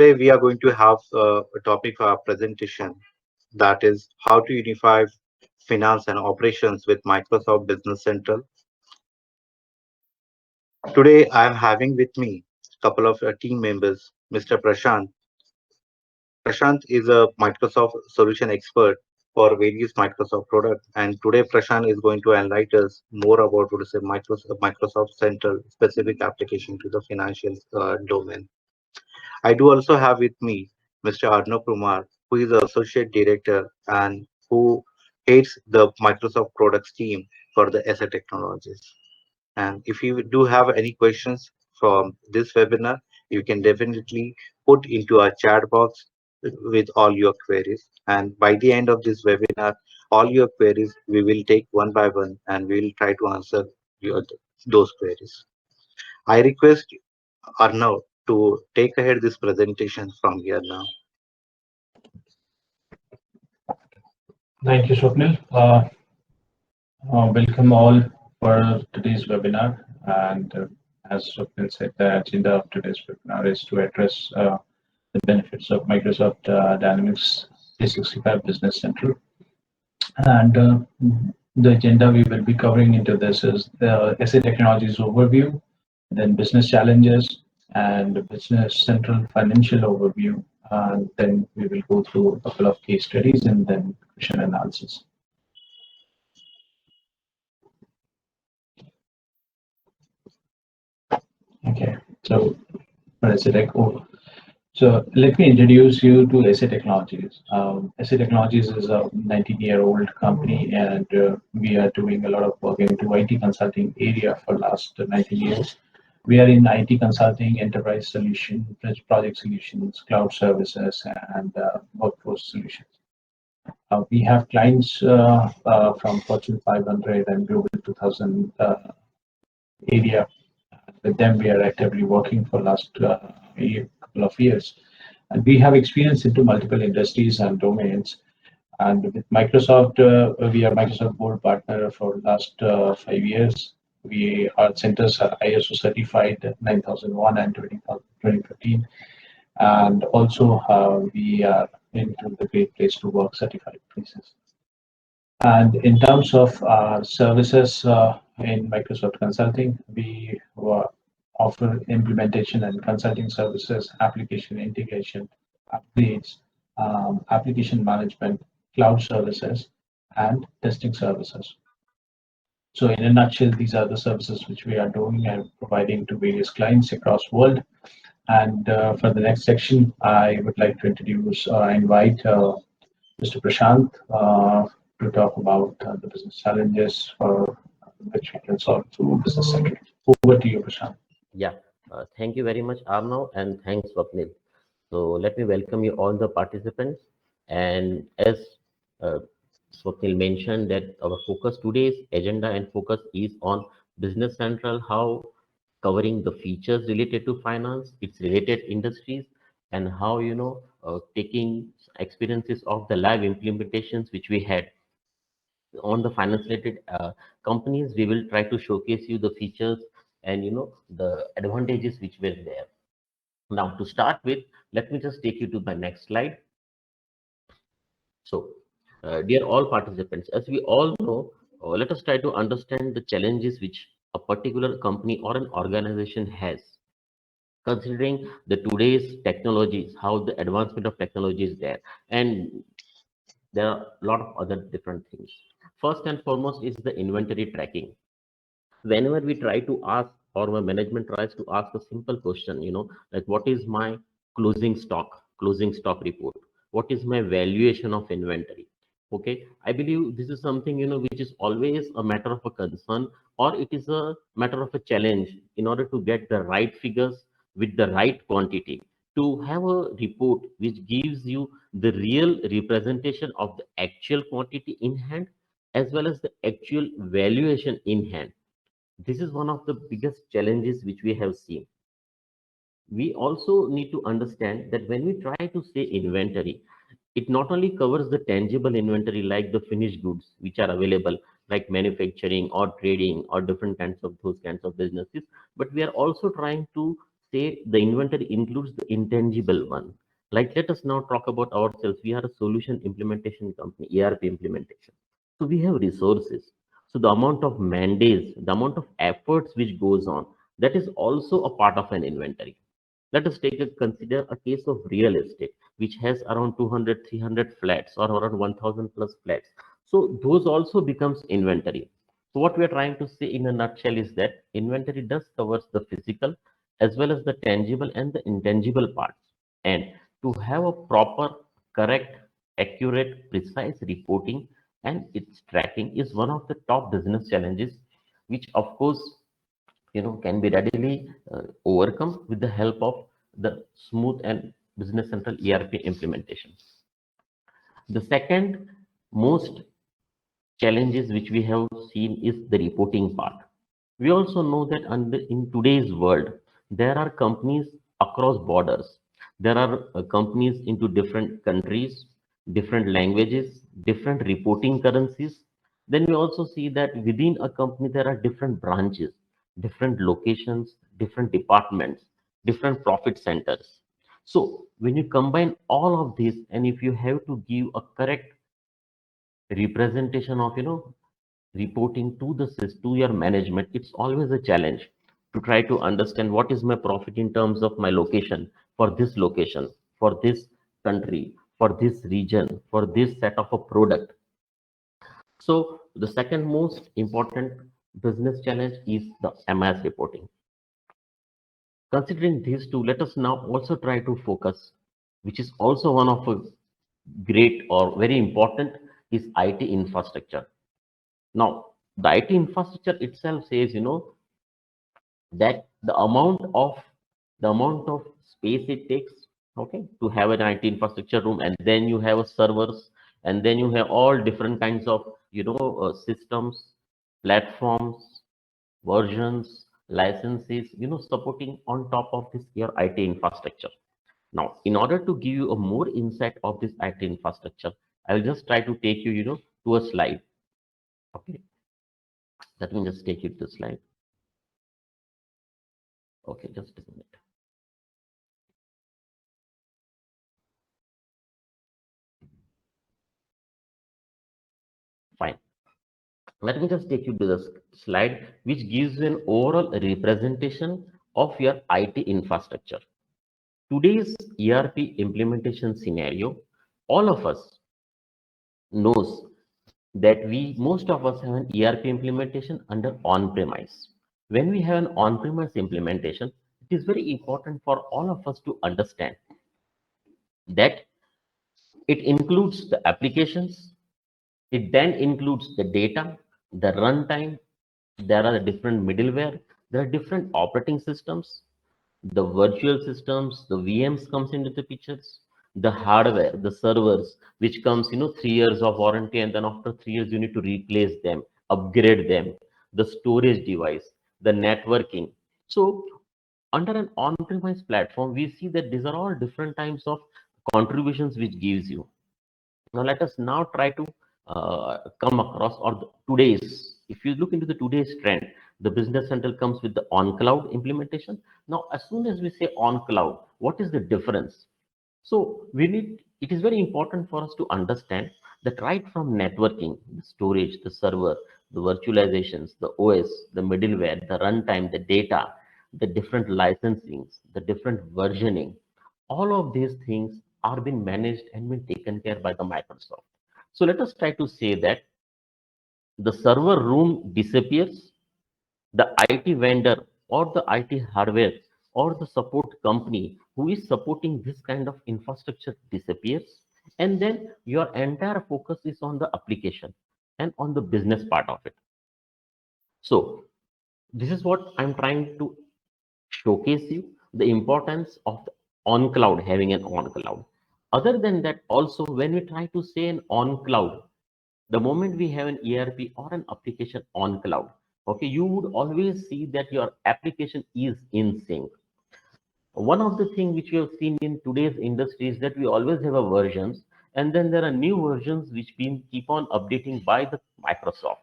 Today we are going to have a topic for our presentation, that is how to unify finance and operations with Microsoft Business Central. Today I am having with me a couple of team members, Mr. Prashant. Prashant is a Microsoft solution expert for various Microsoft products, and today Prashant is going to enlighten us more about what is a Microsoft Central specific application to the financial domain. I do also have with me Mr. Arnav Kumar, who is the Associate Director and who heads the Microsoft products team for the asset technologies. And if you do have any questions from this webinar, you can definitely put into our chat box with all your queries. And by the end of this webinar, all your queries we will take one by one and we will try to answer those queries. I request Arnav to take ahead this presentation from here now. Thank you, Swapnil. Welcome all for today's webinar. And as Swapnil said, the agenda of today's webinar is to address the benefits of Microsoft Dynamics 365 Business Central. And the agenda we will be covering into this is the asset technologies overview, then business challenges, and the Business Central financial overview. And then we will go through a couple of case studies and then question and answers. Okay, so so let me introduce you to SA Technologies. SA Technologies is a 19-year-old company, and we are doing a lot of work into IT consulting area for last 19 years. We are in IT consulting, enterprise solution, project solutions, cloud services, and workforce solutions. We have clients from Fortune 500 and Global 2000 area. With them, we are actively working for last couple of years. And we have experience into multiple industries and domains. And with Microsoft, we are Microsoft Board Partner for last 5 years. Our centers are ISO certified 9001 and 2015. And also we are into the Great Place to Work certified places. And in terms of our services in Microsoft Consulting, we offer implementation and consulting services, application integration, upgrades, application management, cloud services, and testing services. So in a nutshell, these are the services which we are doing and providing to various clients across the world. And for the next section, I would like to invite Mr. Prashant to talk about the business challenges for which we can solve through Business Central. Over to you, Prashant. Yeah, thank you very much, Arnav, and thanks, Swapnil. So let me welcome you all the participants. And as Swapnil mentioned, that our focus today's agenda and focus is on Business Central, how covering the features related to finance, its related industries, and how taking experiences of the live implementations which we had on the finance related companies. We will try to showcase you the features and the advantages which were there. Now to start with, let me just take you to my next slide. So dear all participants, as we all know, let us try to understand the challenges which a particular company or an organization has, considering the today's technologies, how the advancement of technology is there, and there are a lot of other different things. First and foremost is the inventory tracking. Whenever we try to ask, or my management tries to ask a simple question, like what is my closing stock report? What is my valuation of inventory? Okay, I believe this is something, which is always a matter of a concern, or it is a matter of a challenge in order to get the right figures with the right quantity, to have a report which gives you the real representation of the actual quantity in hand as well as the actual valuation in hand. This is one of the biggest challenges which we have seen. We also need to understand that when we try to say inventory, it not only covers the tangible inventory like the finished goods which are available like manufacturing or trading or different kinds of those kinds of businesses, but we are also trying to say the inventory includes the intangible one. Like let us now talk about ourselves. We are a solution implementation company, ERP implementation. So we have resources. So the amount of mandates, the amount of efforts which goes on, that is also a part of an inventory. Let us consider a case of real estate, which has around 200, 300 flats or around 1000 plus flats. So those also becomes inventory. So what we are trying to say in a nutshell is that inventory does covers the physical as well as the tangible and the intangible parts. And to have a proper, correct, accurate, precise reporting and its tracking is one of the top business challenges, which of course can be readily overcome with the help of the smooth and business central ERP implementation. The second most challenges which we have seen is the reporting part. We also know that in today's world, there are companies across borders. There are companies into different countries, different languages, different reporting currencies. Then we also see that within a company, there are different branches, different locations, different departments, different profit centers. So when you combine all of this, and if you have to give a correct representation of reporting to to your management, it's always a challenge to try to understand what is my profit in terms of my location, for this location, for this country, for this region, for this set of a product. So the second most important business challenge is the MIS reporting. Considering these two, let us now also try to focus, which is also one of a great or very important, is IT infrastructure. Now, the IT infrastructure itself says, that the amount of space it takes, okay, to have an IT infrastructure room, and then you have a servers, and then you have all different kinds of, systems, platforms, versions, licenses, supporting on top of this your IT infrastructure. Now, in order to give you a more insight of this IT infrastructure, I will just try to take you, to a slide. Okay, let me just take you to the slide. Okay, just a minute. Fine. Let me just take you to the slide, which gives you an overall representation of your IT infrastructure. Today's ERP implementation scenario, all of us knows that most of us have an ERP implementation under on-premise. When we have an on-premise implementation, it is very important for all of us to understand that it includes the applications. It then includes the data, the runtime. There are the different middleware. There are different operating systems, the virtual systems, the VMs comes into the pictures, the hardware, the servers, which comes, 3 years of warranty, and then after 3 years you need to replace them, upgrade them, the storage device, the networking. So under an on-premise platform, we see that these are all different types of contributions which gives you. Now let us now try to come across today's. If you look into the today's trend, the business central comes with the on cloud implementation. Now, as soon as we say on cloud, what is the difference? So it is very important for us to understand that right from networking, the storage, the server, the virtualizations, the OS, the middleware, the runtime, the data, the different licensings, the different versioning, all of these things are being managed and been taken care by the Microsoft. So let us try to say that the server room disappears, the IT vendor or the IT hardware or the support company who is supporting this kind of infrastructure disappears, and then your entire focus is on the application and on the business part of it. So this is what I'm trying to showcase you, the importance of the on cloud, having an on cloud. Other than that, also when we try to say an on cloud, the moment we have an ERP or an application on cloud, okay, you would always see that your application is in sync. One of the things which we have seen in today's industry is that we always have a versions, and then there are new versions which been keep on updating by the Microsoft.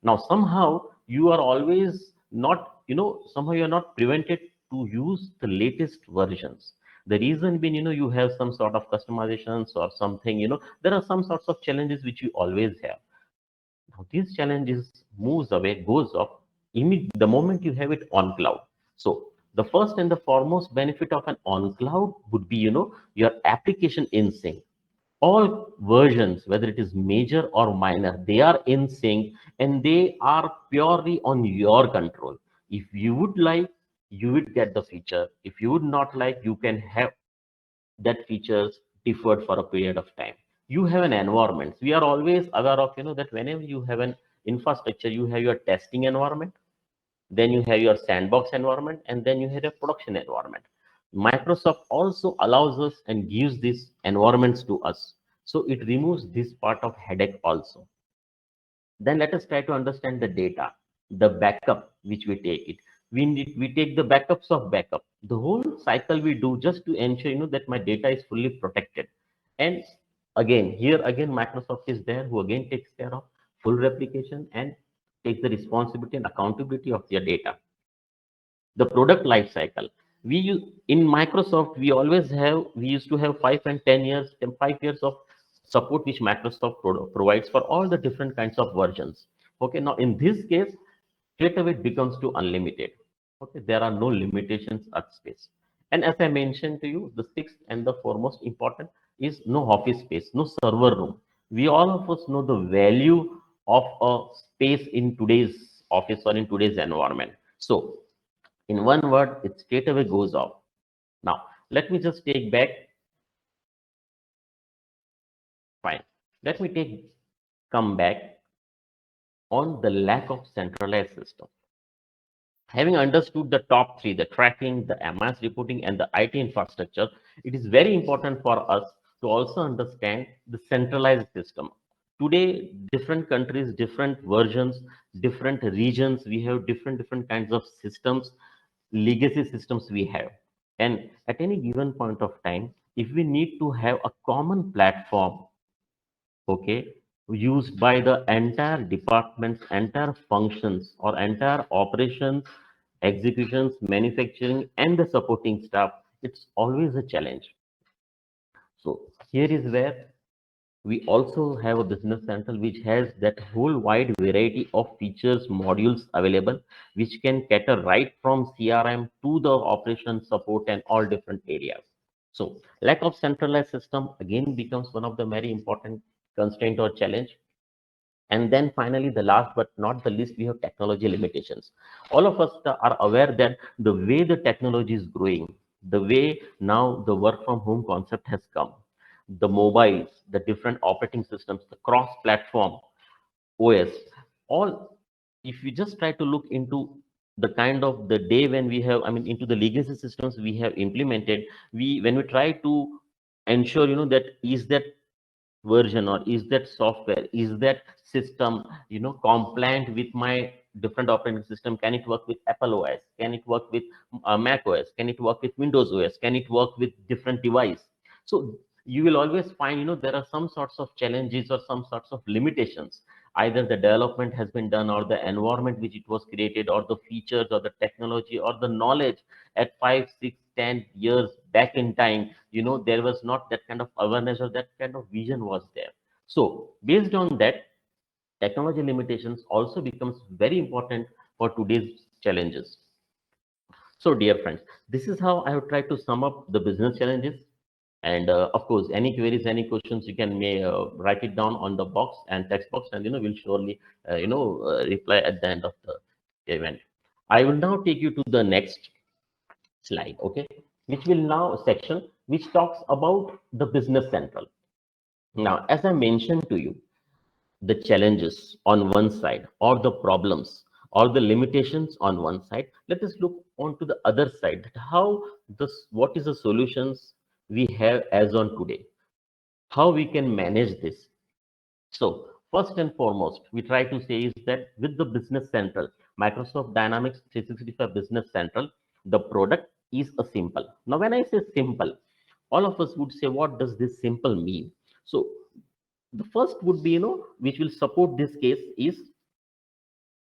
Now somehow you are always not, somehow you are not prevented to use the latest versions. The reason being, you have some sort of customizations or something, there are some sorts of challenges which you always have. Now, these challenges moves away, goes off the moment you have it on cloud. So the first and the foremost benefit of an on cloud would be, your application in sync. All versions, whether it is major or minor, they are in sync and they are purely on your control. If you would like, you would get the feature. If you would not like, you can have that features deferred for a period of time. You have an environment. We are always aware of, that whenever you have an infrastructure, you have your testing environment, then you have your sandbox environment, and then you have a production environment. Microsoft also allows us and gives these environments to us. So it removes this part of headache also. Then let us try to understand the data, the backup which we take it. We take the backups of backup. The whole cycle we do just to ensure that my data is fully protected. And again, here again, Microsoft is there who again takes care of full replication and takes the responsibility and accountability of their data. The product life cycle, we use in Microsoft, we used to have 5 and 10 years and 5 years of support which Microsoft provides for all the different kinds of versions. Okay, now in this case, straight away it becomes to unlimited. Okay, there are no limitations at space. And as I mentioned to you, the sixth and the foremost important is no office space, no server room. We all of us know the value of a space in today's office or in today's environment. So in one word, it straight away goes off. Now, let me just take back. Fine. Let me come back on the lack of centralized system. Having understood the top three, the tracking, the MS reporting, and the IT infrastructure, it is very important for us to also understand the centralized system. Today, different countries, different versions, different regions, we have different kinds of systems, legacy systems we have. And at any given point of time, if we need to have a common platform, okay, used by the entire departments, entire functions, or entire operations, executions, manufacturing, and the supporting staff, it's always a challenge. So here is where we also have a business central which has that whole wide variety of features, modules available, which can cater right from CRM to the operation support and all different areas. So lack of centralized system again becomes one of the very important constraint or challenge. And then finally, the last but not the least, we have technology limitations. All of us are aware that the way the technology is growing, the way now the work from home concept has come, the mobiles, the different operating systems, the cross platform OS, all, if you just try to look into the kind of the day when we have, I mean, into the legacy systems we have implemented, when we try to ensure, that is that version or is that software, is that system compliant with my different operating system, can it work with Apple OS, can it work with Mac OS, can it work with Windows OS, can it work with different device. So you will always find there are some sorts of challenges or some sorts of limitations. Either the development has been done or the environment which it was created or the features or the technology or the knowledge at 5, 6, 10 years back in time, there was not that kind of awareness or that kind of vision was there. So based on that, technology limitations also becomes very important for today's challenges. So dear friends, this is how I have tried to sum up the business challenges. And of course, any queries, any questions, you can write it down on the box and text box, and we'll surely reply at the end of the event. I will now take you to the next slide, okay, which will now section which talks about the business central. Now, as I mentioned to you, the challenges on one side or the problems or the limitations on one side, let us look on to the other side, that how this, what is the solutions we have as on today, how we can manage this. So first and foremost, we try to say is that with the business central, Microsoft Dynamics 365 business central, the product is a simple. Now when I say simple, all of us would say, what does this simple mean? So the first would be, which will support this case is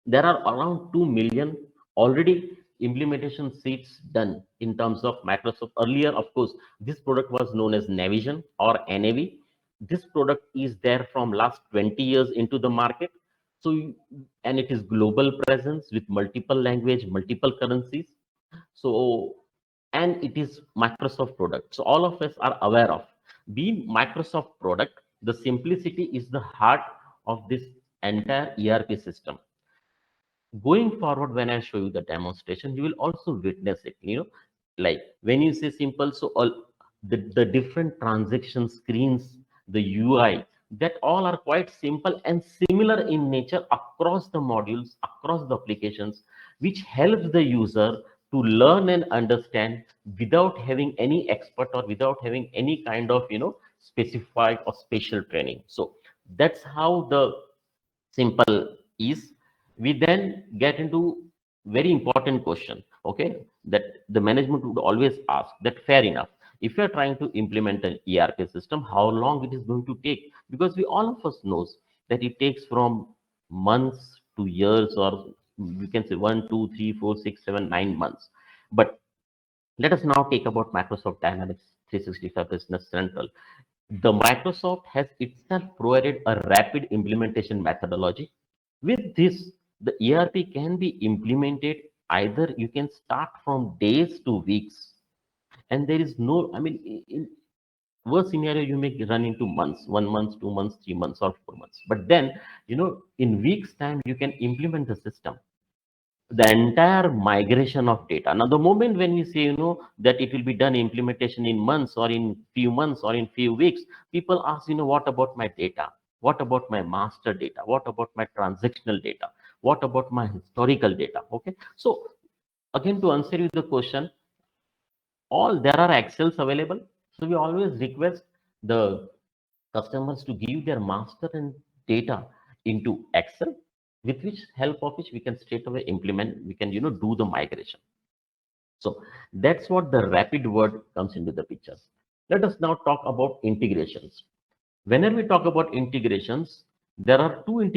there are around 2 million already implementation seats done in terms of Microsoft. Earlier, of course, this product was known as Navision or NAV. This product is there from last 20 years into the market. So, and it is global presence with multiple language, multiple currencies. So, and it is Microsoft product. So all of us are aware of. Being Microsoft product, the simplicity is the heart of this entire ERP system. Going forward, when I show you the demonstration, you will also witness it. Like when you say simple, so all the different transaction screens, the UI, that all are quite simple and similar in nature across the modules, across the applications, which helps the user to learn and understand without having any expert or without having any kind of specified or special training. So that's how the simple is. We then get into very important question, okay, that the management would always ask, that fair enough, if you're trying to implement an ERP system, how long it is going to take? Because we all of us knows that it takes from months to years, or we can say 1 2 3 4 6 7 9 months. But let us now take about Microsoft Dynamics 365 Business Central. The Microsoft has itself provided a rapid implementation methodology. With this, the ERP can be implemented either you can start from days to weeks, and there is no, I mean, in worst scenario, you may run into months, 1 month, 2 months, 3 months, or 4 months. But then, in weeks' time, you can implement the system, the entire migration of data. Now, the moment when we say, that it will be done implementation in months or in few months or in few weeks, people ask, what about my data? What about my master data? What about my transactional data? What about my historical data? Okay. So again, to answer you the question, all there are Excels available. So we always request the customers to give their master and data into Excel, with which help of which we can straight away implement, we can, do the migration. So that's what the rapid word comes into the picture. Let us now talk about integrations. Whenever we talk about integrations, there are two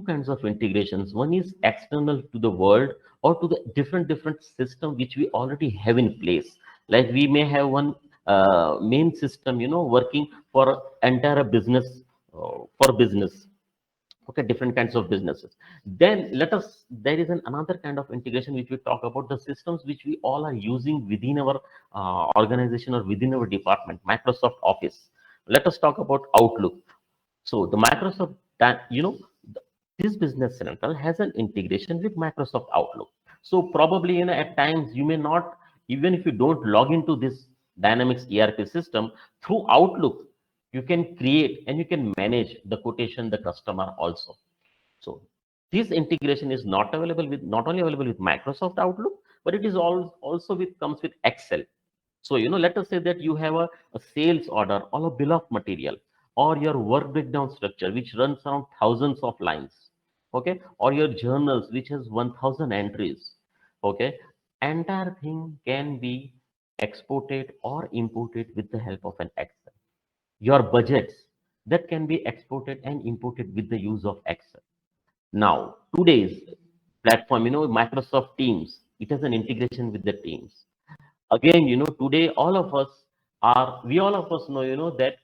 kinds of integrations. One is external to the world or to the different system which we already have in place. Like we may have one main system, working for entire business, for business. Okay, different kinds of businesses. Then there is another kind of integration which we talk about, the systems which we all are using within our organization or within our department, Microsoft Office. Let us talk about Outlook. So the Microsoft, that this business central has an integration with Microsoft Outlook. So probably, at times you may not, even if you don't log into this Dynamics ERP system through Outlook, you can create and you can manage the quotation, the customer also. So this integration is not only available with Microsoft Outlook, but it is also comes with Excel. So, let us say that you have a sales order or a bill of material, or your work breakdown structure, which runs around thousands of lines. Okay. Or your journals, which has 1000 entries. Okay. Entire thing can be exported or imported with the help of an Excel. Your budgets, that can be exported and imported with the use of Excel. Now, today's platform, Microsoft Teams, it has an integration with the Teams. Again, today we all of us know, that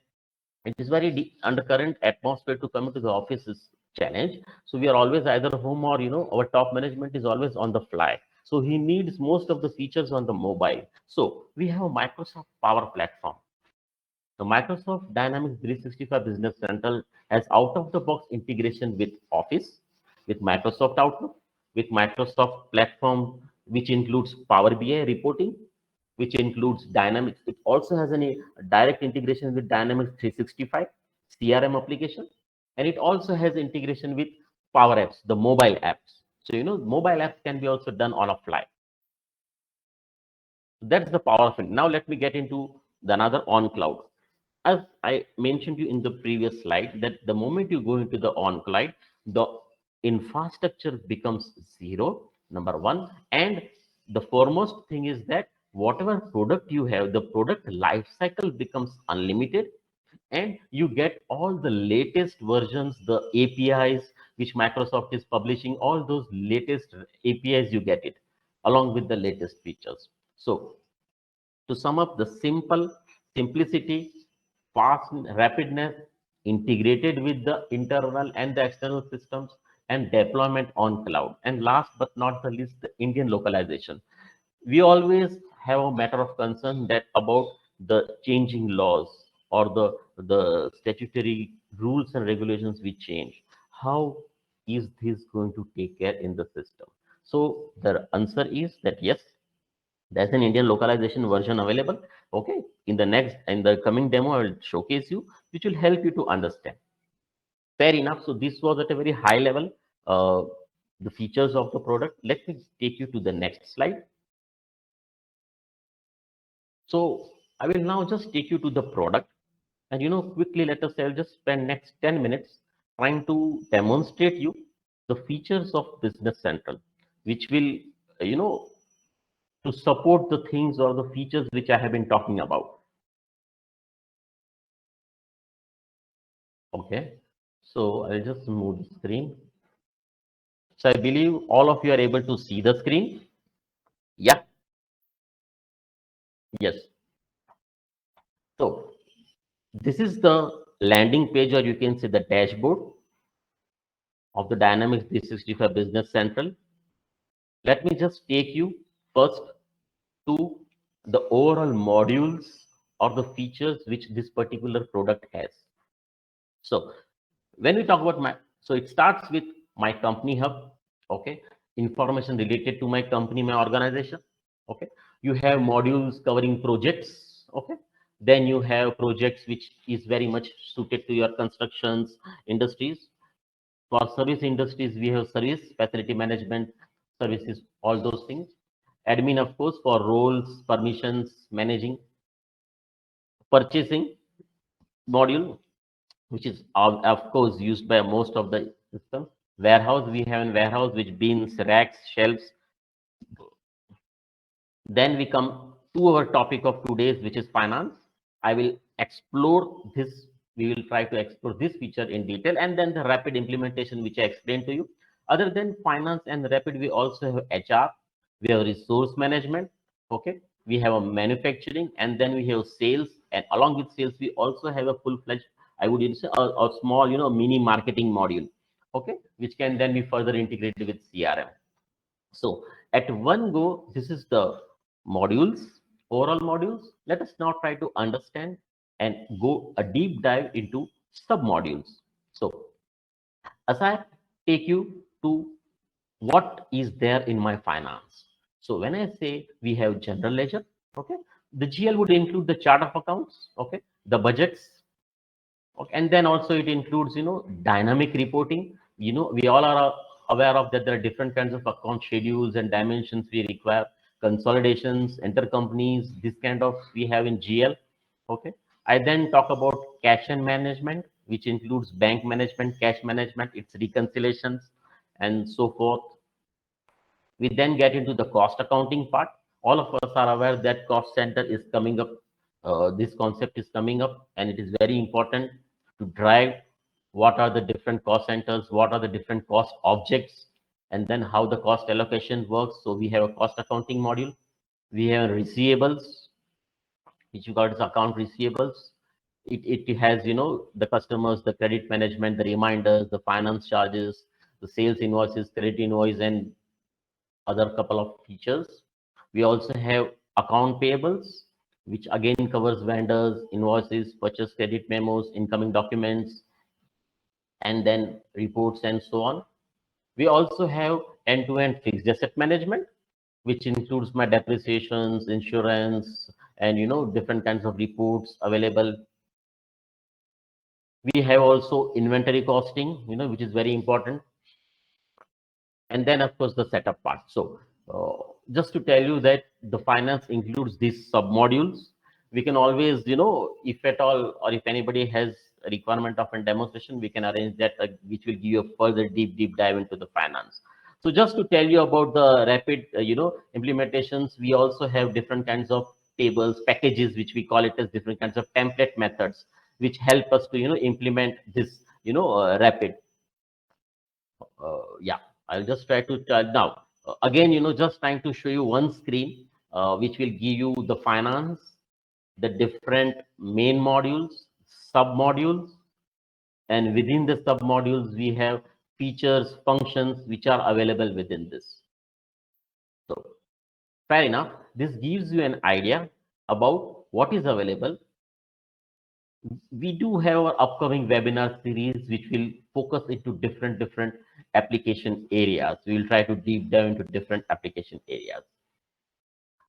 it is very under current atmosphere to come into the office is challenge. So we are always either home or, our top management is always on the fly. So he needs most of the features on the mobile. So we have a Microsoft Power Platform. The Microsoft Dynamics 365 Business Central has out-of-the-box integration with Office, with Microsoft Outlook, with Microsoft Platform, which includes Power BI reporting, which includes Dynamics. It also has a direct integration with Dynamics 365 CRM application, and it also has integration with Power Apps, the mobile apps. So, mobile apps can be also done on a fly. That's the power of it. Now, let me get into the another on cloud. As I mentioned you in the previous slide, that the moment you go into the on cloud, the infrastructure becomes zero, number one. And the foremost thing is that whatever product you have, the product life cycle becomes unlimited, and you get all the latest versions, the APIs which Microsoft is publishing, all those latest APIs, you get it. along with the latest features. So to sum up, the simplicity, fast rapidness, integrated with the internal and the external systems, and deployment on cloud. And last but not the least, the Indian localization. We always have a matter of concern that about the changing laws or the statutory rules and regulations we change. How is this going to take care in the system? So the answer is that yes, there's an Indian localization version available. Okay, in the coming demo, I will showcase you, which will help you to understand. Fair enough. So this was at a very high level, uh, the features of the product. Let me take you to the next slide. So I will now just take you to the product, and quickly let us say I'll just spend next 10 minutes trying to demonstrate you the features of Business Central, which will you know to support the things or the features which I have been talking about. Okay, so I'll just move the screen. So I believe all of you are able to see the screen. Yeah, yes. So this is the landing page, or you can say the dashboard of the Dynamics 365 Business Central. Let me just take you first to the overall modules or the features which this particular product has. So when we talk about so it starts with my company hub. Okay, information related to my company, my organization. Okay, you have modules covering projects. Okay, then you have projects which is very much suited to your constructions industries. For service industries, we have service, facility management services, all those things. Admin, of course, for roles, permissions, managing, purchasing module, which is of course used by most of the systems. Warehouse, we have a warehouse which bins, racks, shelves. Then we come to our topic of today's, which is finance. I will explore this. We will try to explore this feature in detail, and then the rapid implementation, which I explained to you. Other than finance and rapid, we also have HR. We have resource management. Okay. We have a manufacturing, and then we have sales. And along with sales, we also have a full-fledged, I would say, a small, mini marketing module. Okay, which can then be further integrated with CRM. So at one go, this is the modules, overall modules. Let us now try to understand and go a deep dive into sub modules. So as I take you to what is there in my finance. So when I say we have general ledger, okay, the GL would include the chart of accounts, okay, the budgets, okay, and then also it includes, dynamic reporting. We all are aware of that there are different kinds of account schedules and dimensions we require, consolidations, intercompanies, this kind of we have in GL. Okay. I then talk about cash and management, which includes bank management, cash management, its reconciliations, and so forth. We then get into the cost accounting part. All of us are aware that cost center is coming up. This concept is coming up, and it is very important to drive what are the different cost centers, what are the different cost objects, and then how the cost allocation works. So we have a cost accounting module. We have receivables, which you got as account receivables. It has, the customers, the credit management, the reminders, the finance charges, the sales invoices, credit invoice, and other couple of features. We also have account payables, which again covers vendors, invoices, purchase credit memos, incoming documents, and then reports and so on. We also have end-to-end fixed asset management, which includes my depreciations, insurance, and different kinds of reports available. We have also inventory costing, which is very important. And then of course the setup part. So just to tell you that the finance includes these sub modules. We can always, if at all, or if anybody has a requirement of a demonstration, we can arrange that, which will give you a further deep dive into the finance. So just to tell you about the rapid implementations, we also have different kinds of tables, packages, which we call it as different kinds of template methods, which help us to implement this rapid. Yeah, I'll just try to now. Again, just trying to show you one screen, which will give you the finance, the different main modules, sub modules, and within the sub modules we have features, functions which are available within this. So fair enough, this gives you an idea about what is available. We do have our upcoming webinar series which will focus into different application areas. We will try to deep dive into different application areas.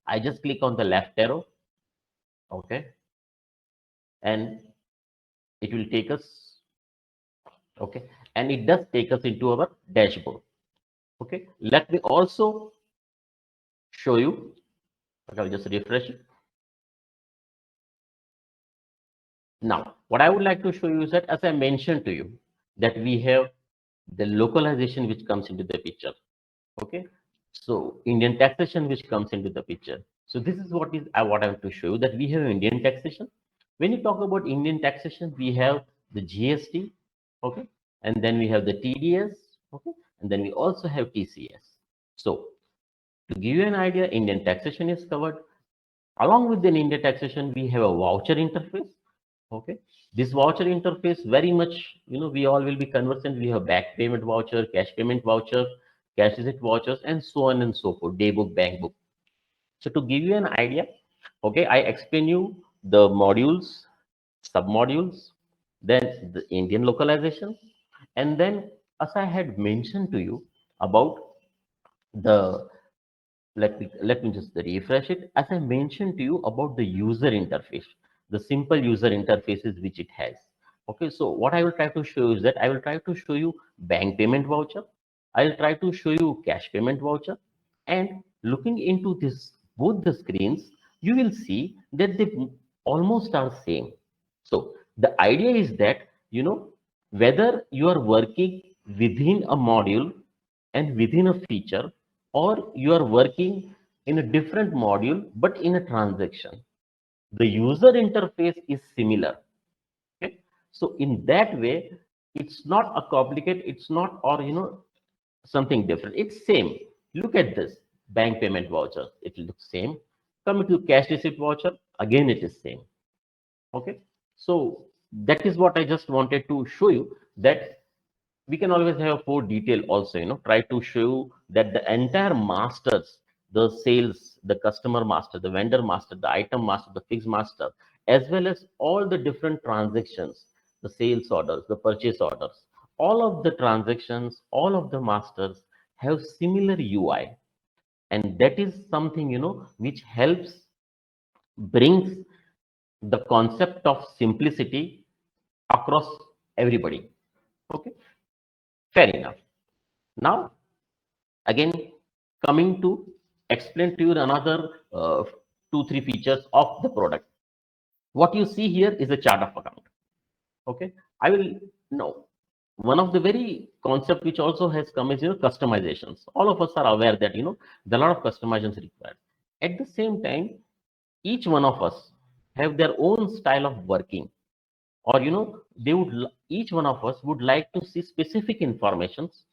I just click on the left arrow, okay, and it will take us, okay, and it does take us into our dashboard. Okay, let me also show you. Okay, I'll just refresh it. Now, what I would like to show you is that, as I mentioned to you, that we have the localization which comes into the picture. Okay, so Indian taxation which comes into the picture. So this is what I want to show you, that we have Indian taxation. When you talk about Indian taxation, we have the GST, okay, and then we have the TDS, okay, and then we also have TCS. So to give you an idea, Indian taxation is covered. Along with the Indian taxation, we have a voucher interface. Okay, this voucher interface very much, we all will be conversant. We have back payment voucher, cash payment voucher, cash receipt vouchers, and so on and so forth, day book, bank book. So to give you an idea, okay, I explain you the modules, sub modules, then the Indian localization, and then as I had mentioned to you about the, let me just refresh it. As I mentioned to you about the user interface, the simple user interfaces which it has. Okay, so what I will try to show is that I will try to show you bank payment voucher. I will try to show you cash payment voucher. And looking into this, both the screens, you will see that they almost are same. So the idea is that, whether you are working within a module and within a feature, or you are working in a different module but in a transaction, the user interface is similar. Okay, so in that way, it's not a complicate, it's not, or something different, it's same. Look at this bank payment voucher, it looks same. Coming to cash receipt voucher, again it is same. Okay, so that is what I just wanted to show you, that we can always have a more detail also, try to show that the entire masters, the sales, the customer master, the vendor master, the item master, the fixed master, as well as all the different transactions, the sales orders, the purchase orders, all of the transactions, all of the masters have similar UI. And that is something, which helps, brings the concept of simplicity across everybody. Okay, fair enough. Now, again, coming to explain to you another two, three features of the product. What you see here is a chart of account. Okay, I will know one of the very concept which also has come is customizations. All of us are aware that there are a lot of customizations required. At the same time, each one of us have their own style of working, or they would each one of us would like to see specific informations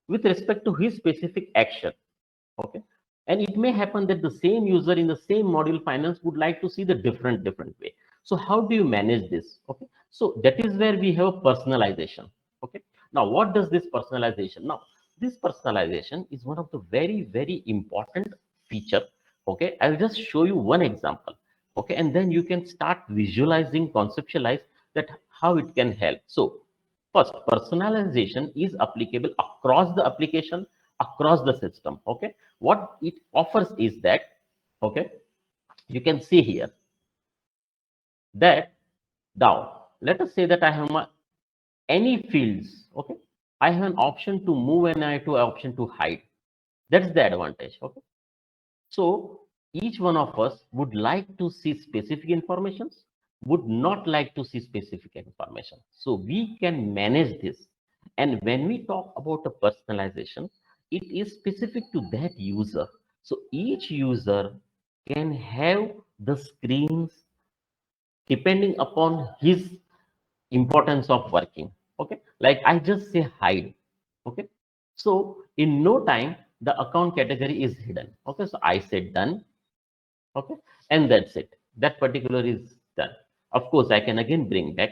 with respect to his specific action. Okay, and it may happen that the same user in the same module finance would like to see the different way. So how do you manage this? Okay, so that is where we have personalization. Okay, now what does this personalization? Now this personalization is one of the very important feature. Okay, I'll just show you one example. Okay, and then you can start visualizing, conceptualize that how it can help. So first, personalization is applicable across the application, across the system. Okay, what it offers is that, okay, you can see here that now let us say that I have any fields. Okay, I have an option to move and I have an option to hide. That's the advantage. Okay, so each one of us would like to see specific informations, would not like to see specific information. So we can manage this. And when we talk about a personalization, it is specific to that user. So each user can have the screens depending upon his importance of working. Okay, like I just say hide. Okay, so in no time the account category is hidden. Okay, so I said done. Okay, and that's it. That particular is done. Of course, I can again bring back.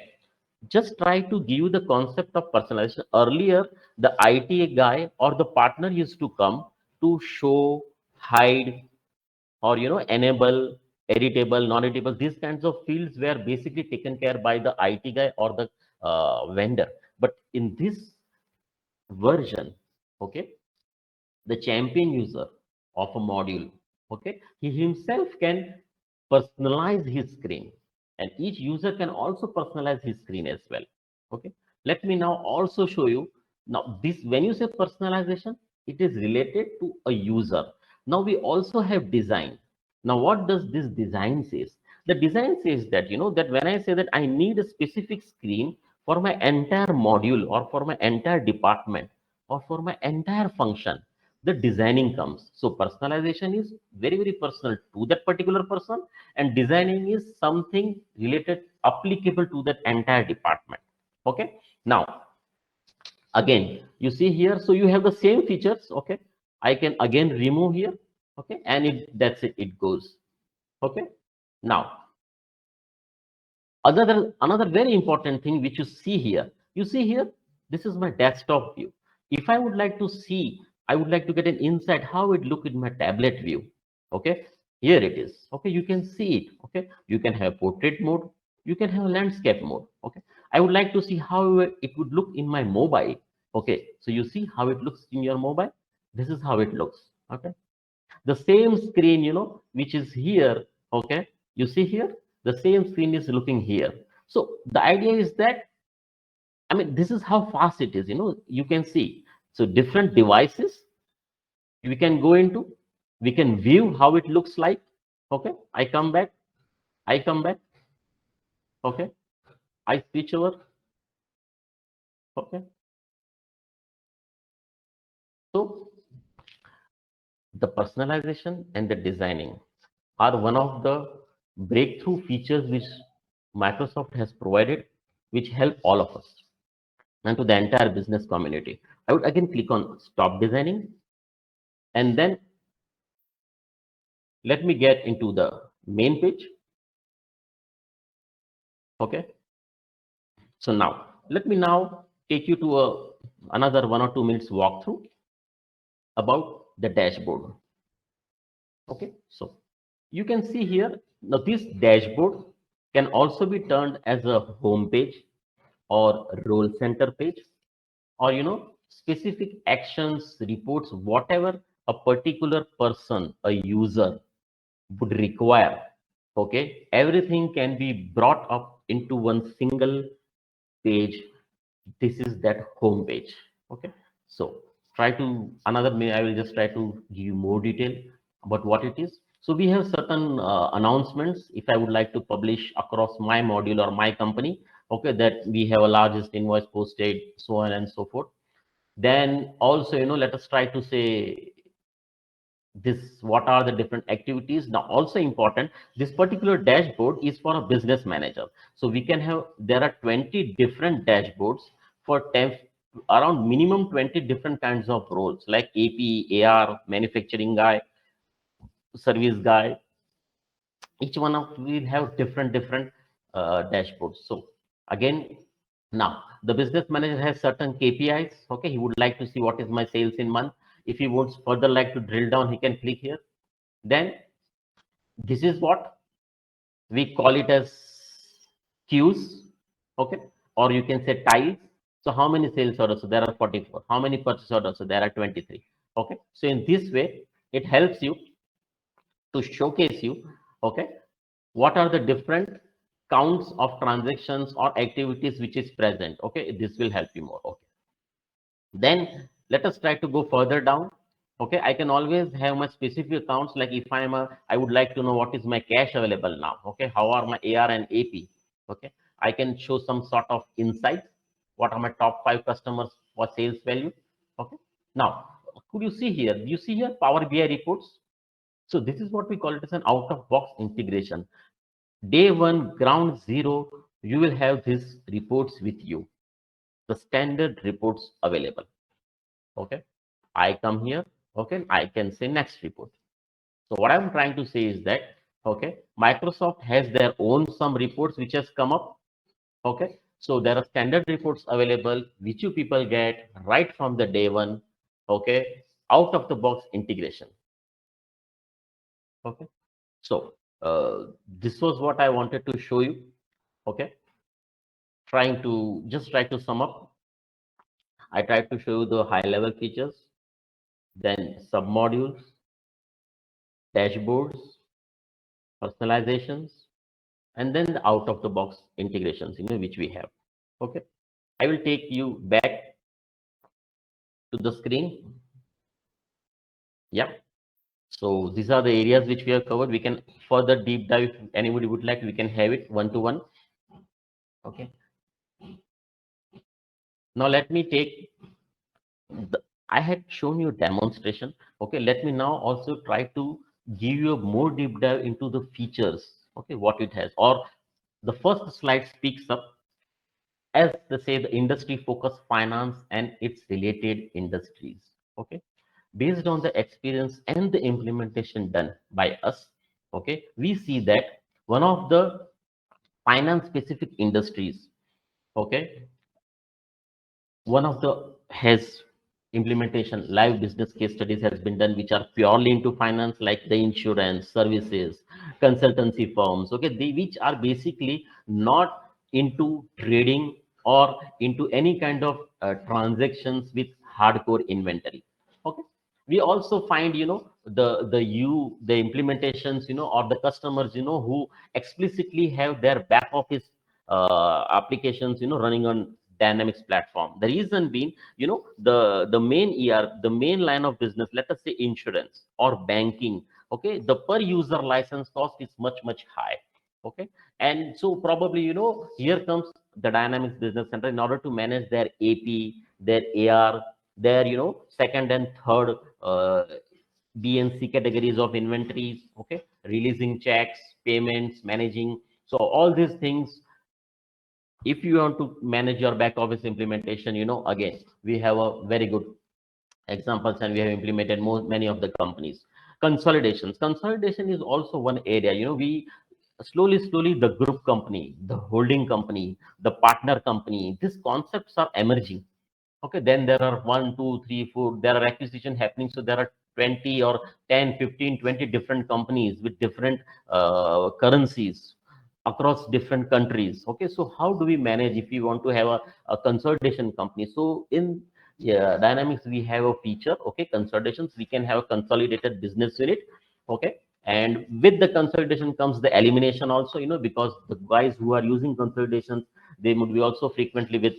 Just try to give the concept of personalization. Earlier, the IT guy or the partner used to come to show, hide, or enable, editable, non-editable. These kinds of fields were basically taken care by the IT guy or the vendor. But in this version, okay, the champion user of a module, okay, he himself can personalize his screen, and each user can also personalize his screen as well. Okay, let me now also show you. Now this, when you say personalization, it is related to a user. Now we also have design. Now what does this design says? The design says that, that when I say that I need a specific screen for my entire module or for my entire department or for my entire function, the designing comes. So personalization is very, very personal to that particular person, and designing is something related, applicable to that entire department. Okay, now again you see here, so you have the same features. Okay, I can again remove here. Okay, and that's it, it goes. Okay, now another very important thing which you see here, this is my desktop view. If I would like to see, I would like to get an insight how it look in my tablet view. Okay, here it is. Okay, you can see it. Okay, you can have portrait mode, you can have landscape mode. Okay, I would like to see how it would look in my mobile. Okay, so you see how it looks in your mobile. This is how it looks. Okay, the same screen, which is here. Okay, you see here, the same screen is looking here. So the idea is that, I mean, this is how fast it is. You can see, so different devices we can go into, we can view how it looks like. Okay, I come back, I come back. Okay, I switch over. Okay, so the personalization and the designing are one of the breakthrough features which Microsoft has provided, which help all of us and to the entire business community. I would again click on stop designing, and then let me get into the main page. Okay, so now let me now take you to another 1 or 2 minutes walkthrough about the dashboard. Okay, so you can see here, now this dashboard can also be turned as a home page or role center page, or specific actions, reports, whatever a particular person, a user would require. Okay, everything can be brought up into one single page. This is that home page. Okay, so try to another may I will just try to give you more detail about what it is. So we have certain announcements if I would like to publish across my module or my company. Okay, that we have a largest invoice posted, so on and so forth. Then also, let us try to say this, what are the different activities. Now also important, this particular dashboard is for a business manager, so we can have, there are 20 different dashboards for 10, around minimum 20 different kinds of roles like AP, AR, manufacturing guy, service guy. Each one of will have different dashboards. So again, now the business manager has certain KPIs. Okay, he would like to see what is my sales in month. If he wants further like to drill down, he can click here. Then this is what we call it as queues. Okay, or you can say tiles. So how many sales orders? So there are 44. How many purchase orders? So there are 23. Okay, so in this way it helps you to showcase you. Okay, what are the different counts of transactions or activities which is present. Okay, this will help you more. Okay, then let us try to go further down. Okay, I can always have my specific accounts, like if I would like to know what is my cash available now. Okay, how are my AR and AP. Okay, I can show some sort of insights. What are my top 5 customers for sales value. Okay, now could you see here, you see here Power BI reports. So this is what we call it as an out of box integration. Day one, ground zero, you will have these reports with you, the standard reports available. Okay, I come here, Okay, I can say next report. So what I'm trying to say is that, okay, Microsoft has their own some reports which has come up. Okay, so there are standard reports available which you people get right from the day one. Okay, out of the box integration. Okay, so this was what I wanted to show you. Okay, try to sum up. I tried to show you the high level features, then submodules, dashboards, personalizations, and then the out of the box integrations, which we have. Okay, I will take you back to the screen. Yeah. So these are the areas which we have covered. We can further deep dive if anybody would like. We can have it one to one. Okay. Now let me take I had shown you demonstration. Okay. Let me now also try to give you a more deep dive into the features. Okay, what it has. Or the first slide speaks up as they say the industry focus finance and its related industries. Okay, based on the experience and the implementation done by us, okay, we see that one of the finance specific industries, okay, one of the has implementation live business case studies has been done which are purely into finance, like the insurance services, consultancy firms, okay, which are basically not into trading or into any kind of transactions with hardcore inventory. Okay, we also find the implementations, or the customers, who explicitly have their back office applications, running on Dynamics platform. The reason being, the main the main line of business, let us say insurance or banking, okay, the per user license cost is much high. Okay, and so probably, here comes the Dynamics Business Center in order to manage their AP, their AR, their, second and third B and C categories of inventories. Okay, releasing checks, payments, managing. So all these things, if you want to manage your back office implementation, again, we have a very good examples and we have implemented many of the companies. Consolidation is also one area. We slowly the group company, the holding company, the partner company, these concepts are emerging. Okay, then there are one, two, three, four. There are acquisition happening, so there are 20 or 10, 15, 20 different companies with different currencies across different countries. Okay, so how do we manage if we want to have a consolidation company? So in, yeah, Dynamics, we have a feature. Okay, consolidations. We can have a consolidated business unit. Okay, and with the consolidation comes the elimination also. Because the guys who are using consolidations, they would be also frequently with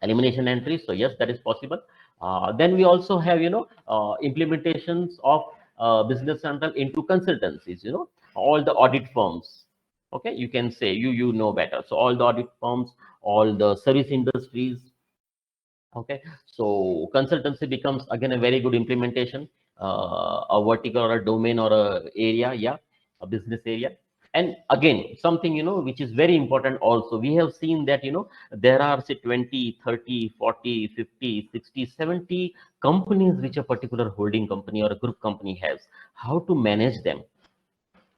elimination entries. So yes, that is possible. Then we also have, implementations of business central into consultancies, all the audit firms. Okay, you can say, you know better. So all the audit firms, all the service industries. Okay, so consultancy becomes again a very good implementation, a vertical or a domain or a area, yeah, a business area. And again, something, which is very important also, we have seen that, there are say 20, 30, 40, 50, 60, 70 companies which a particular holding company or a group company has. How to manage them?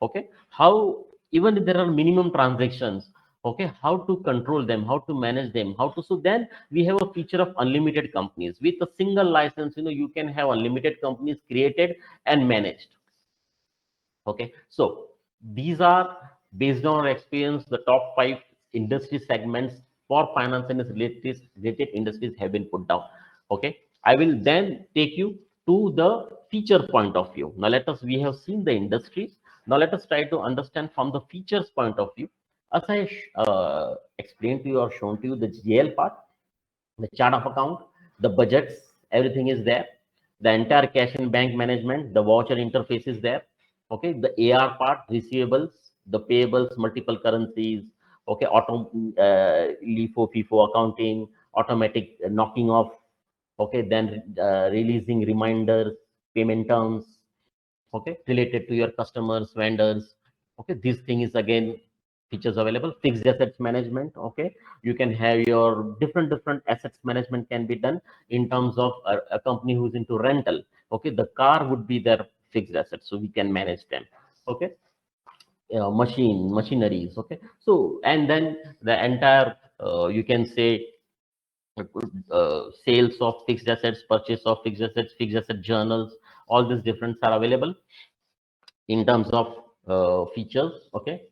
Okay, how, even if there are minimum transactions, okay, how to control them, how to manage them, how to, so then we have a feature of unlimited companies. With a single license, you can have unlimited companies created and managed. Okay, so these are, based on our experience, the top 5 industry segments for finance and its related industries have been put down. Okay, I will then take you to the feature point of view. Now let us, we have seen the industries. Now let us try to understand from the features point of view. As I explained to you or shown to you the GL part, the chart of account, the budgets, everything is there. The entire cash and bank management, the voucher interface is there. Okay, the AR part, receivables, the payables, multiple currencies. Okay, LIFO, FIFO accounting, automatic knocking off. Okay, then releasing reminders, payment terms. Okay, related to your customers, vendors. Okay, this thing is again features available. Fixed assets management. Okay, you can have your different assets management can be done in terms of a company who's into rental. Okay, the car would be their fixed assets, so we can manage them. Okay, machineries. Okay, so and then the entire you can say sales of fixed assets, purchase of fixed assets, fixed asset journals, all these different are available in terms of features. Okay,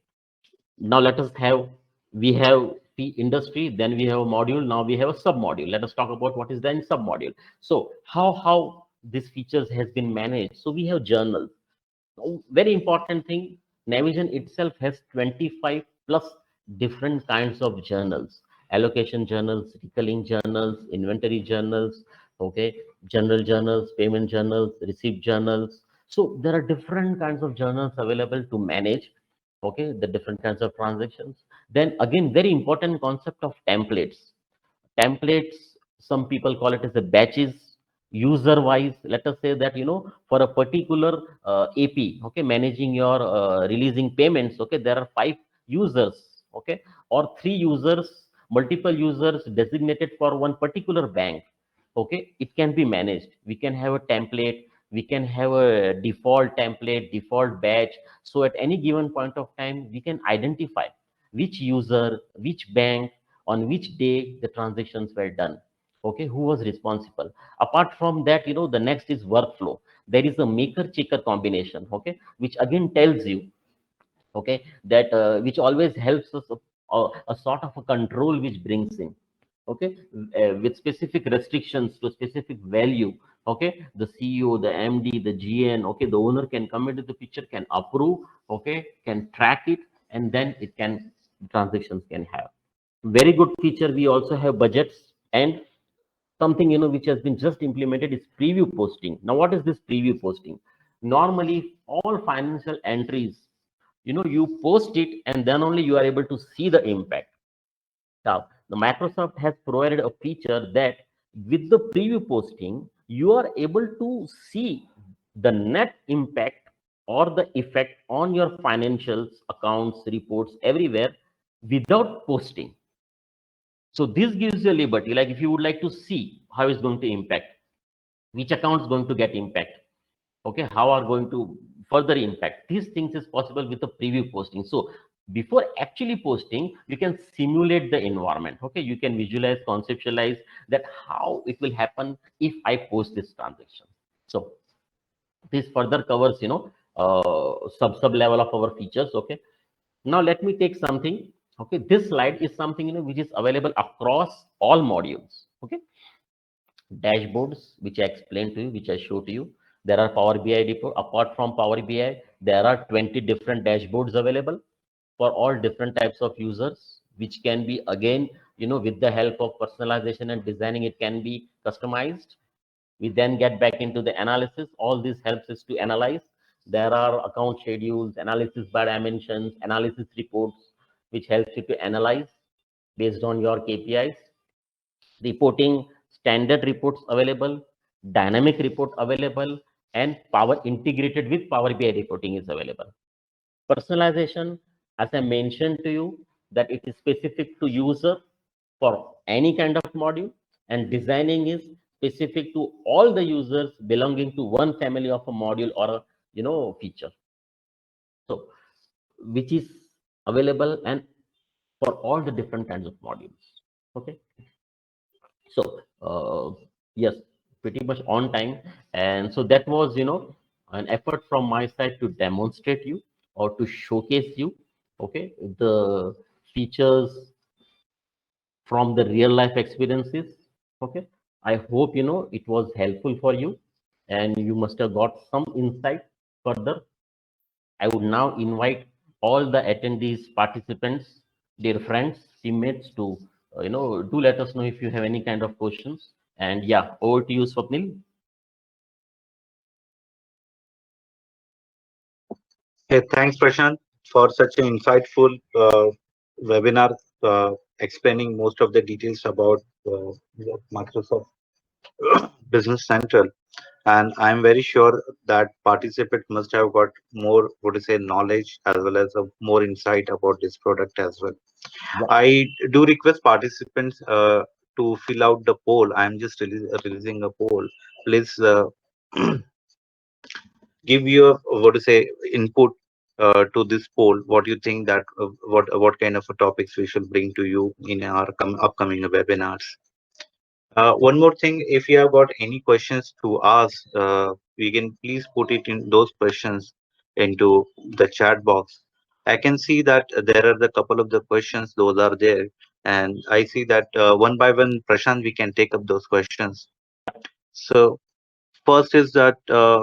now let us have, we have the industry, then we have a module, now we have a sub module. Let us talk about what is the sub module. So how these features has been managed. So we have journals. Very important thing, Navision itself has 25 plus different kinds of journals: allocation journals, recurring journals, inventory journals, okay, general journals, payment journals, receipt journals. So there are different kinds of journals available to manage, okay, the different kinds of transactions. Then again, very important concept of templates. Some people call it as a batches. User wise, let us say that, for a particular AP, okay, managing your releasing payments, okay, there are 5 users, okay, or 3 users, multiple users designated for one particular bank. Okay, it can be managed. We can have a template, we can have a default template, default batch. So at any given point of time, we can identify which user, which bank, on which day the transactions were done. Okay, who was responsible. Apart from that, the next is workflow. There is a maker checker combination, okay, which again tells you, okay, that which always helps us a sort of a control which brings in, okay, with specific restrictions to a specific value. Okay, the CEO, the MD, the GN, okay, the owner can come into the picture, can approve, okay, can track it, and then it can, transactions can have. Very good feature. We also have budgets, and something, which has been just implemented is preview posting. Now what is this preview posting? Normally all financial entries, you post it, and then only you are able to see the impact. Now, the Microsoft has provided a feature that with the preview posting, you are able to see the net impact or the effect on your financials, accounts, reports, everywhere without posting. So this gives you a liberty. Like if you would like to see how it's going to impact, which account is going to get impact, okay, how are going to further impact, these things is possible with the preview posting. So before actually posting, you can simulate the environment. Okay, you can visualize, conceptualize that how it will happen if I post this transaction. So this further covers, sub level of our features. Okay, now let me take something. Okay, this slide is something, which is available across all modules. Okay, dashboards, which I explained to you, which I showed to you. There are Power BI report. Apart from Power BI, there are 20 different dashboards available for all different types of users, which can be again, with the help of personalization and designing, it can be customized. We then get back into the analysis. All this helps us to analyze. There are account schedules, analysis by dimensions, analysis reports, which helps you to analyze based on your KPIs. Reporting, standard reports available, dynamic report available, and power integrated with Power BI reporting is available. Personalization, as I mentioned to you, that it is specific to user for any kind of module, and designing is specific to all the users belonging to one family of a module or a, feature. So which is available and for all the different kinds of modules. Okay, so yes, pretty much on time. And so that was, an effort from my side to demonstrate you or to showcase you, okay, the features from the real life experiences. Okay, I hope, it was helpful for you, and you must have got some insight further. I would now invite all the attendees, participants, dear friends, teammates to, do let us know if you have any kind of questions. And yeah, over to you, Swapnil. Hey, thanks, Prashant, for such an insightful webinar explaining most of the details about Microsoft Business Central. And I'm very sure that participant must have got more, what to say, knowledge as well as more insight about this product as well. Yeah. I do request participants to fill out the poll. I'm just releasing a poll. Please give your, what to say, input to this poll. What you think that what kind of topics we should bring to you in our upcoming webinars. One more thing, if you have got any questions to ask, we can please put it in those questions into the chat box. I can see that there are the couple of the questions, those are there, and I see that one by one, Prashant, we can take up those questions. So first is that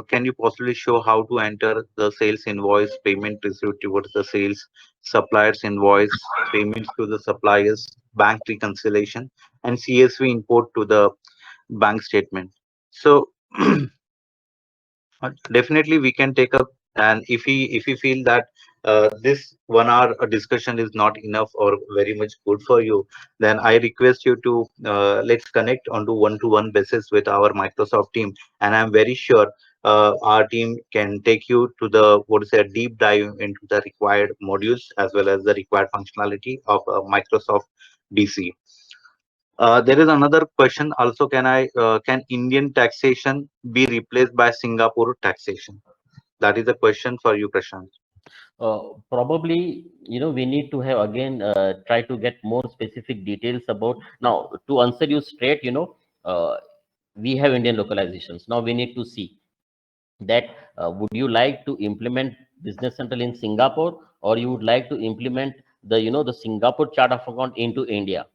can you possibly show how to enter the sales invoice, payment received towards the sales, suppliers invoice, payments to the suppliers, bank reconciliation, and CSV import to the bank statement. So definitely we can take up, and if we feel that this 1 hour discussion is not enough or very much good for you, then I request you to let's connect on to one basis with our Microsoft team, and I'm very sure our team can take you to the, what is a deep dive into the required modules as well as the required functionality of Microsoft DC. There is another question also. Can Indian taxation be replaced by Singapore taxation? That is a question for you, Prashant. Probably, we need to have again try to get more specific details about. Now, to answer you straight, we have Indian localizations. Now we need to see that would you like to implement business central in Singapore, or you would like to implement the Singapore chart of account into India.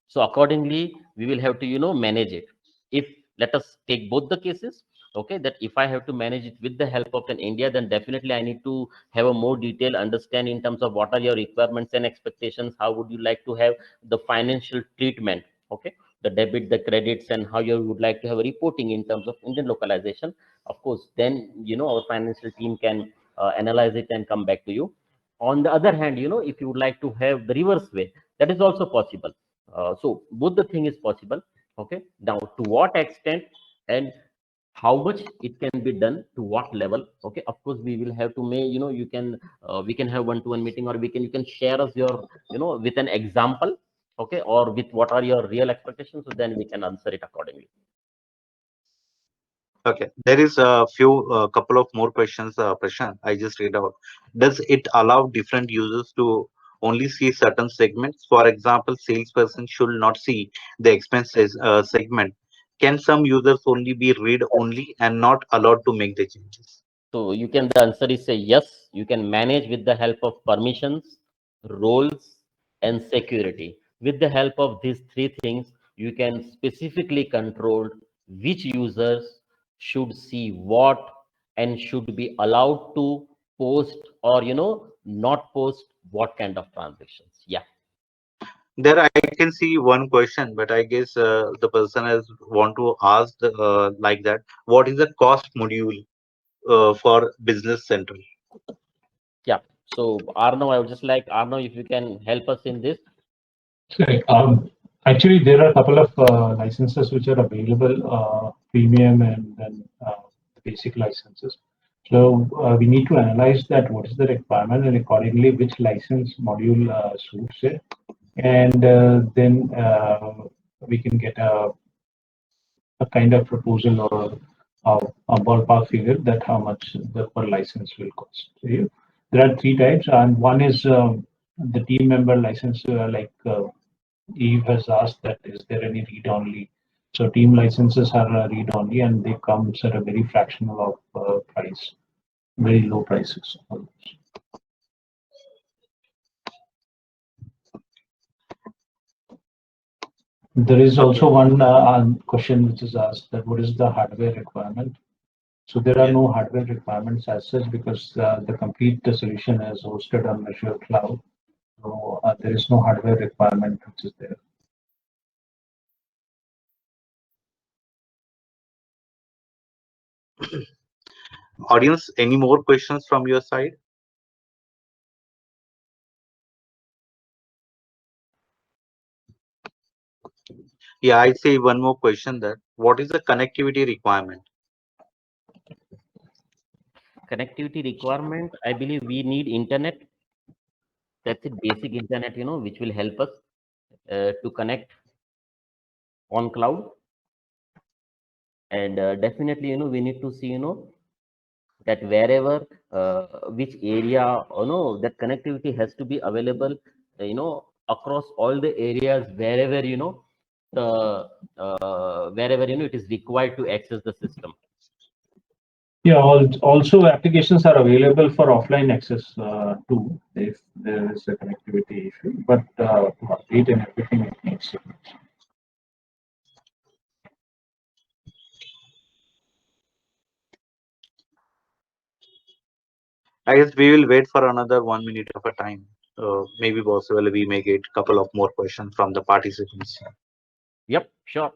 So accordingly we will have to manage it. If, let us take both the cases, okay, that if I have to manage it with the help of an India, then definitely I need to have a more detailed understand in terms of what are your requirements and expectations, how would you like to have the financial treatment, okay, the debit, the credits, and how you would like to have a reporting in terms of Indian localization. Of course, then our financial team can analyze it and come back to you. On the other hand, if you would like to have the reverse way, that is also possible. So both the thing is possible. Okay, now to what extent and how much it can be done, to what level, okay, of course we will have to may you can we can have one-to-one meeting, or you can share us your with an example, okay, or with what are your real expectations, so then we can answer it accordingly. Okay, there is a few couple of more questions, Prashant. I just read out. Does it allow different users to only see certain segments? For example, salesperson should not see the expenses segment. Can some users only be read only and not allowed to make the changes? So you can, the answer is say yes, you can manage with the help of permissions, roles, and security. With the help of these three things, you can specifically control which users should see what and should be allowed to post, or not post what kind of transactions. Yeah. There, I can see one question, but I guess the person has want to ask like that. What is the cost module for Business Central? Yeah. So Arno, I would just like Arno, if you can help us in this. Sorry, actually, there are a couple of licenses which are available, premium and then basic licenses. So we need to analyze that what is the requirement, and accordingly which license module suits it, and then we can get a kind of proposal or a ballpark figure that how much the per license will cost. So, there are three types, and one is the team member license, like Eve has asked that is there any read only. So team licenses are read only, and they come at a very fractional of price, very low prices. There is Okay. also one question which is asked that what is the hardware requirement? So there are Yeah. no hardware requirements as such, because the complete solution is hosted on Azure Cloud. So there is no hardware requirement which is there. Audience, any more questions from your side? Yeah, I say one more question, that what is the connectivity requirement? connectivity requirement, I believe we need internet. That's it, basic internet, which will help us to connect on cloud. And definitely, we need to see, that wherever, which area, that connectivity has to be available, across all the areas wherever, wherever, it is required to access the system. Yeah, also applications are available for offline access too, if there is a connectivity issue. But to update and everything, it needs. I guess we will wait for another 1 minute of a time. Maybe possible we may get a couple of more questions from the participants. Yep, sure.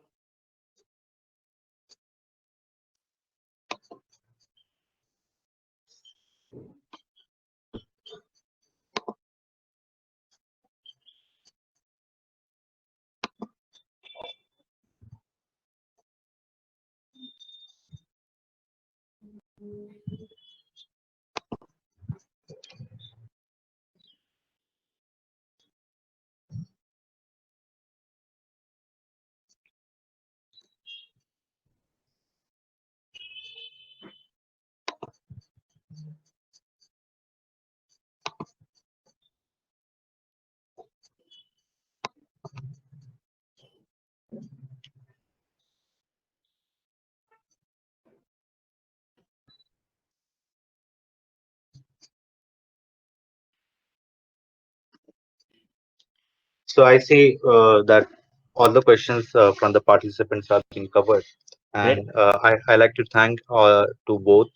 So I see that all the questions from the participants have been covered. Great. And I like to thank to both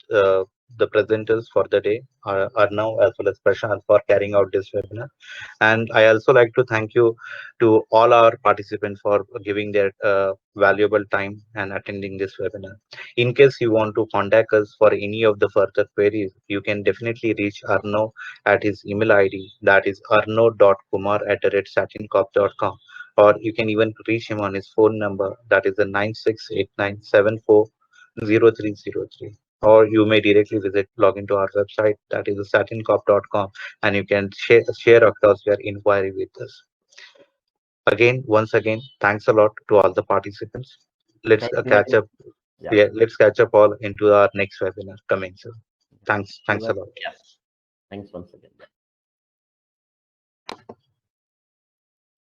the presenters for the day, Arnav as well as Prashant, for carrying out this webinar. And I also like to thank you to all our participants for giving their valuable time and attending this webinar. In case you want to contact us for any of the further queries, you can definitely reach Arnav at his email ID, that is arnav.kumar@satincorp.com, or you can even reach him on his phone number, that is the 9689740303. Or you may directly log into our website, that is the satincorp.com, and you can share across your inquiry with us. Once again, thanks a lot to all the participants. Let's catch Definitely. up. Yeah. Yeah, let's catch up all into our next webinar coming soon. Thanks a lot. Yeah. Thanks once again.